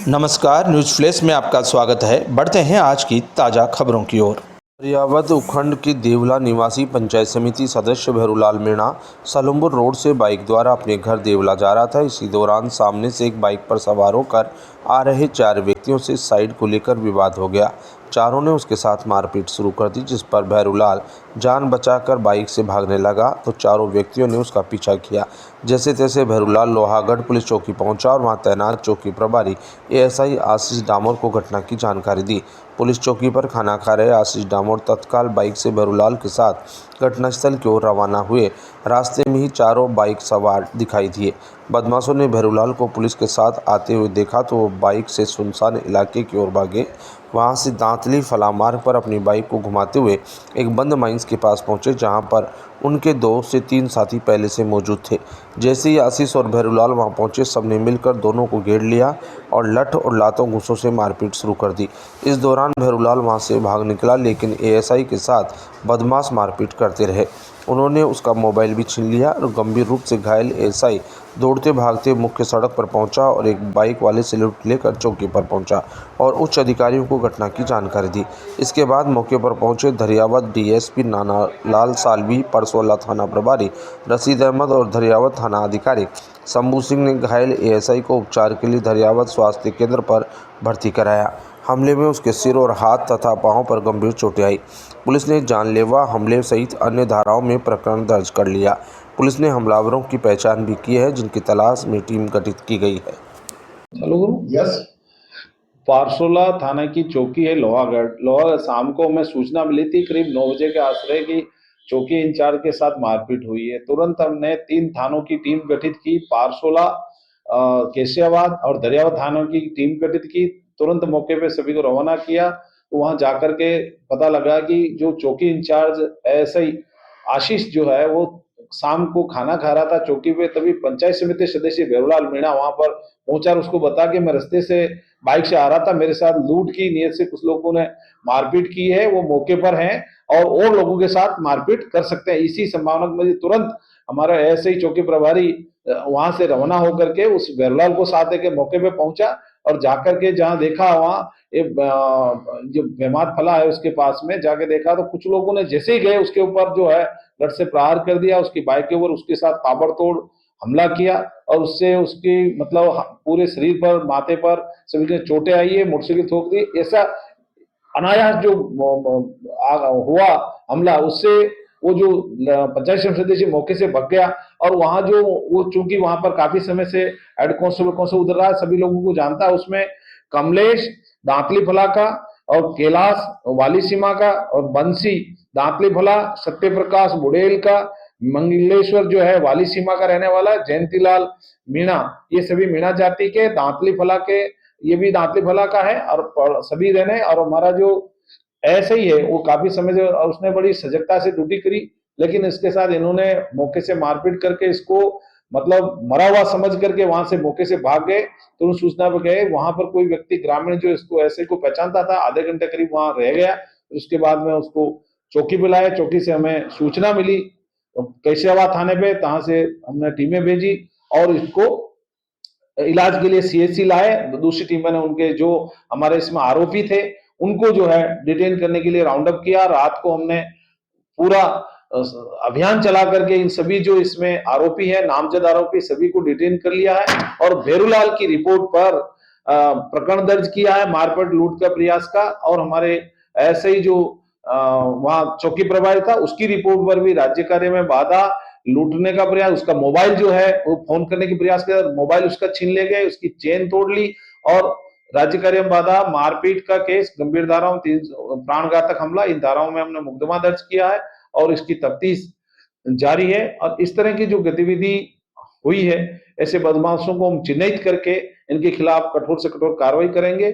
नमस्कार, news flash में आपका स्वागत है। बढ़ते हैं आज की ताज़ा खबरों की ओर। दरियावद उपखंड की देवला निवासी पंचायत समिति सदस्य भैरूलाल मीणा सलुम्बुर रोड से बाइक द्वारा अपने घर देवला जा रहा था। इसी दौरान सामने से एक बाइक पर सवार होकर आ रहे 4 व्यक्तियों से साइड को लेकर विवाद हो गया। चारों ने उसके साथ मारपीट शुरू कर दी, जिस पर भैरूलाल जान बचाकर बाइक से भागने लगा तो चारों व्यक्तियों ने उसका पीछा किया। जैसे तैसे भैरूलाल लोहागढ़ पुलिस चौकी पहुंचा और वहां तैनात चौकी प्रभारी एएसआई आशीष डामोर को घटना की जानकारी दी। पुलिस चौकी पर खाना खा रहे आशीष डामोर तत्काल बाइक से भैरूलाल के साथ घटनास्थल की ओर रवाना हुए। रास्ते में ही चारों बाइक सवार दिखाई दिए। बदमाशों ने भैरूलाल को पुलिस के साथ आते हुए देखा तो वो बाइक से सुनसान इलाके की ओर भागे। वहां से दांतली फला मार्ग पर अपनी बाइक को घुमाते हुए एक बंद माइंस के पास पहुंचे, जहां पर उनके 2 से 3 साथी पहले से मौजूद थे। जैसे ही आशीष और भैरूलाल वहां पहुंचे, सबने मिलकर दोनों को घेर लिया और लठ और लातों घूंसों से मारपीट शुरू कर दी। इस दौरान भैरूलाल वहां से भाग निकला, लेकिन एएसआई के साथ बदमाश मारपीट करते रहे। उन्होंने उसका मोबाइल भी छीन लिया और गंभीर रूप से घायल एएसआई दौड़ते भागते मुख्य सड़क पर पहुंचा और एक बाइक वाले से लिफ्ट लेकर चौकी पर पहुंचा और उच्च अधिकारियों को घटना की जानकारी दी। इसके बाद मौके पर पहुंचे दरियावद डीएसपी नानालाल सालवी, परसोला थाना प्रभारी रशीद अहमद और दरियावद थाना अधिकारी शंभू सिंह ने घायल एएसआई को उपचार के लिए दरियावद स्वास्थ्य केंद्र पर भर्ती कराया। हमले में उसके सिर और हाथ तथा पांव पर गंभीर चोटें आई। पुलिस ने जानलेवा हमले सहित अन्य धाराओं में प्रकरण दर्ज कर लिया। पुलिस ने हमलावरों की पहचान भी की है, जिनकी तलाश में टीम गठित की गई है। हेलो यस, पारसोला थाना की चौकी है लोहागढ़। शाम को हमें सूचना मिली थी करीब 9 बजे के आसपास की चौकी इंचार्ज के साथ मारपीट हुई है। तुरंत हमने 3 थानों की टीम गठित की, पारसोला, केशियाबाद और दरियावद थानों की टीम गठित की। तुरंत मौके पे सभी को रवाना किया। तो वहां जाकर के पता लगा कि जो चौकी इंचार्ज एएसआई आशीष जो है वो शाम को खाना खा रहा था चौकी पे, तभी पंचायत समिति सदस्य भैरूलाल मीणा वहां पर पहुंचा। उसको बता कि मैं रास्ते से बाइक से आ रहा था, मेरे साथ लूट की नीयत से कुछ लोगों ने मारपीट की है, वो मौके पर हैं और लोगों के साथ मारपीट कर सकते हैं। इसी संभावना में तुरंत हमारा ऐसे ही चौकी प्रभारी वहां से रवाना होकर के उस भैरूलाल को साथ लेके मौके पे पहुंचा और जाकर के जहां देखा वहां एक जो बेमात फला है उसके पास में जाके देखा तो कुछ लोगों ने जैसे ही गए उसके ऊपर जो है लठ से प्रहार कर दिया, उसकी बाइक के ऊपर उसके साथ ताबड़तोड़ हमला किया और उससे उसकी मतलब पूरे शरीर पर, माथे पर सभी ने चोटें आई है, मोटरसाइकिल ठोक दी। ऐसा अनायास जो हुआ हमला, उससे वो जो पंचायत समिति मौके से भाग गया और वहां जो वो चूंकि वहां पर काफी समय से हेड कांस्टेबल कौन से उधर रहा है, सभी लोगों को जानता है। उसमें कमलेश दांतली फला का और कैलाश वाली सीमा का और बंसी दांतली फला, सत्य प्रकाश बुड़ेल का, मंगलेश्वर जो है वाली सीमा का रहने वाला, जयंतीलाल मीणा, ये सभी मीणा जाति के दांतली फला के, ये भी दांतली फला का है और सभी रहने। और हमारा जो ऐसे ही है वो काफी समय से उसने बड़ी सजगता से ड्यूटी करी, लेकिन इसके साथ इन्होंने मौके से मारपीट करके इसको मतलब मरा हुआ समझ करके वहां से मौके से भाग गए। तो सूचना पर गए, वहां पर कोई व्यक्ति ग्रामीण जो इसको ऐसे को पहचानता था, आधे घंटे करीब वहां रह गया। उसके बाद में उसको चौकी बुलाया, चौकी से हमें सूचना मिली कैशियाबाद थाने पे, तहां से हमने टीमें भेजी और इसको इलाज के लिए सीएचसी लाए। दूसरी टीम ने उनके जो हमारे इसमें आरोपी थे उनको जो है डिटेन करने के लिए राउंड अप किया। रात को हमने पूरा अभियान चला करके इन सभी जो इसमें आरोपी है, नामजद आरोपी, सभी को डिटेन कर लिया है और भैरूलाल की रिपोर्ट पर प्रकरण दर्ज किया है मारपीट लूट का प्रयास का। और हमारे ऐसे ही जो वहां चौकी प्रभारी था उसकी रिपोर्ट पर भी राज्य कार्य में बाधा, लूटने का प्रयास, उसका मोबाइल जो है वो फोन करने की प्रयास किया, मोबाइल उसका छीन ले गए, उसकी चेन तोड़ ली और राज्य कार्य में बाधा, मारपीट का केस, गंभीर धाराओं, प्राणघातक हमला, इन धाराओं में हमने मुकदमा दर्ज किया है और इसकी तफ्तीश जारी है। और इस तरह की जो गतिविधि हुई है, ऐसे बदमाशों को हम चिन्हित करके इनके खिलाफ कठोर से कठोर कार्रवाई करेंगे।